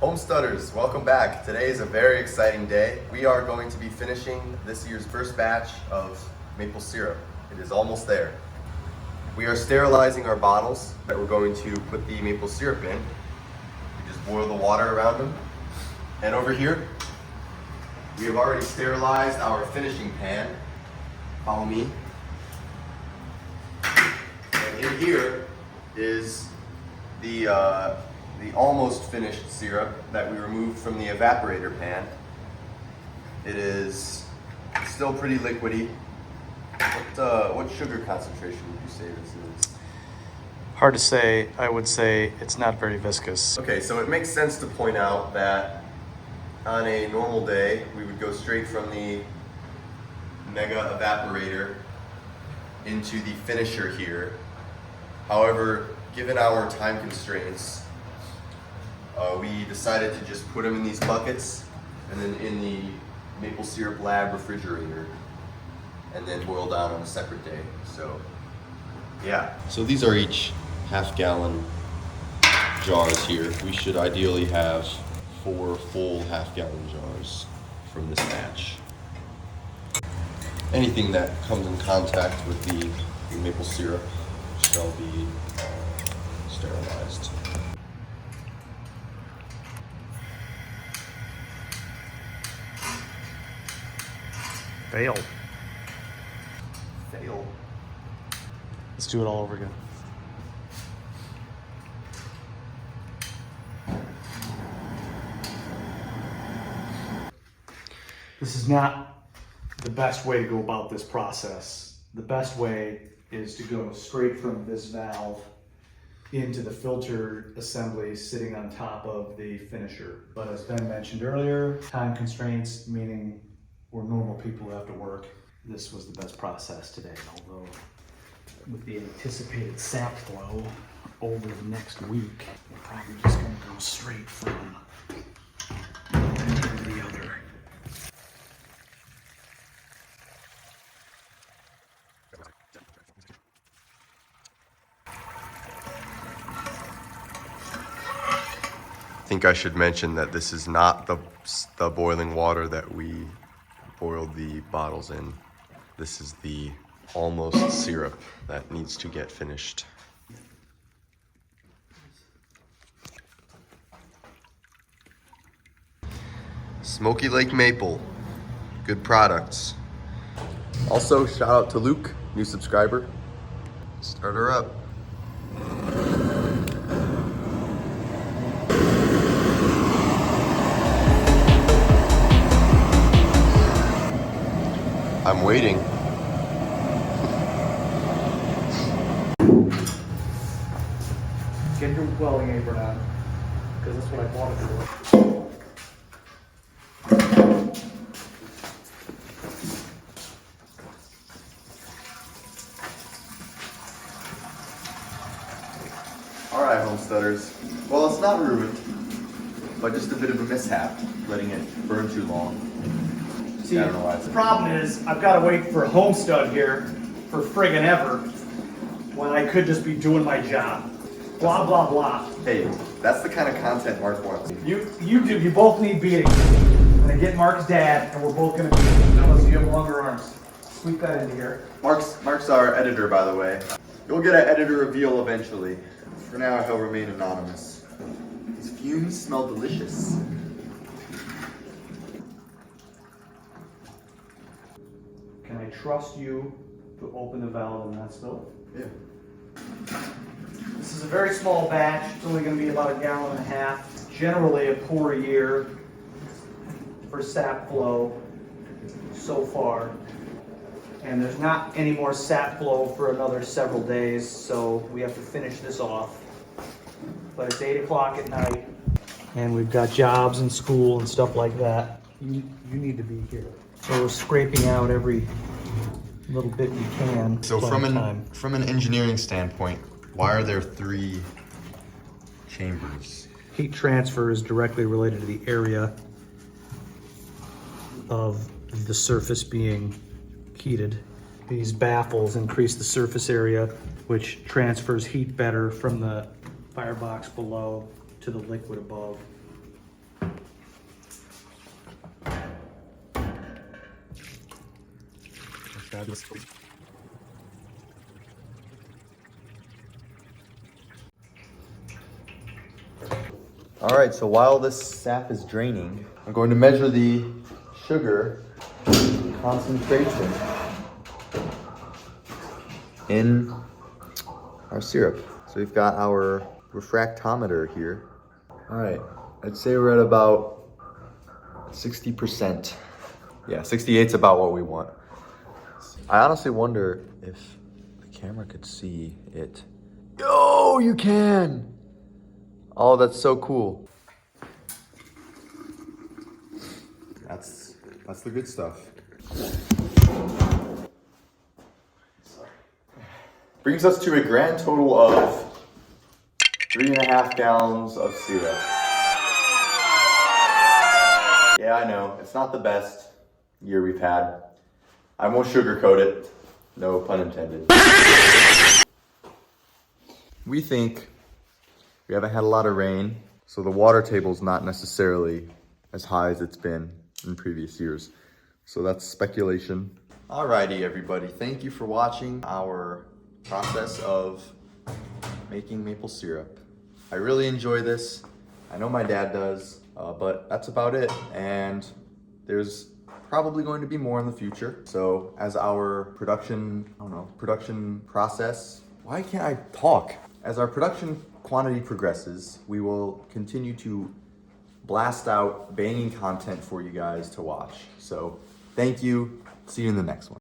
Homesteaders, welcome back. Today is a very exciting day. We are going to be finishing this year's first batch of maple syrup. It is almost there. We are sterilizing our bottles that we're going to put the maple syrup in. We just boil the water around them. And over here, we have already sterilized our finishing pan. Follow me. And in here is the almost finished syrup that we removed from the evaporator pan. It is still pretty liquidy. What sugar concentration would you say this is? Hard to say. I would say it's not very viscous. Okay, so it makes sense to point out that on a normal day, we would go straight from the mega evaporator into the finisher here. However, given our time constraints, we decided to just put them in these buckets and then in the maple syrup lab refrigerator and then boil down on a separate day. So, yeah. So these are each half-gallon jars here. We should ideally have 4 full half-gallon jars from this batch. Anything that comes in contact with the maple syrup shall be sterilized. Fail. Fail. Let's do it all over again. This is not the best way to go about this process. The best way is to go straight from this valve into the filter assembly sitting on top of the finisher. But as Ben mentioned earlier, time constraints, meaning we're normal people who have to work. This was the best process today, although with the anticipated sap flow over the next week, we're probably just gonna go straight from one to the other. I think I should mention that this is not the boiling water that we boiled the bottles in. This is the almost syrup that needs to get finished. Smoky Lake Maple, good products. Also, shout out to Luke, new subscriber. Start her up. I'm waiting. Get your welding apron on, because that's what I bought it for. All right, homesteaders. Well, it's not ruined, but just a bit of a mishap, letting it burn too long. See, I don't know why the problem is, I've got to wait for Homestead here for friggin' ever, when I could just be doing my job. Blah, blah, blah. Hey, that's the kind of content Mark wants. You both need beating. I'm gonna get Mark's dad, and we're both gonna beat him, unless you have longer arms. Sweep that into here. Mark's our editor, by the way. You'll get an editor reveal eventually. For now, he'll remain anonymous. These fumes smell delicious. Can I trust you to open the valve and not spill it? Yeah. This is a very small batch. It's only going to be about 1.5 gallons. Generally a pour a year for sap flow so far. And there's not any more sap flow for another several days, so we have to finish this off. But it's 8 o'clock at night, and we've got jobs and school and stuff like that. You need to be here. So we're scraping out every little bit we can. So from an engineering standpoint, why are there 3 chambers? Heat transfer is directly related to the area of the surface being heated. These baffles increase the surface area, which transfers heat better from the firebox below to the liquid above. fabulous. All right, so while this sap is draining, I'm going to measure the sugar concentration in our syrup. So we've got our refractometer here. All right, I'd say we're at about 60%. Yeah, 68 is about what we want. I honestly wonder if the camera could see it. Oh, you can! Oh, that's so cool. That's the good stuff. Brings us to a grand total of 3.5 gallons of syrup. Yeah, I know, it's not the best year we've had. I won't sugarcoat it, no pun intended. We think we haven't had a lot of rain, so the water table's not necessarily as high as it's been in previous years. So that's speculation. Alrighty, everybody, thank you for watching our process of making maple syrup. I really enjoy this. I know my dad does, but that's about it. And there's probably going to be more in the future. So as our production process, why can't I talk? As our production quantity progresses, we will continue to blast out banging content for you guys to watch. So thank you. See you in the next one.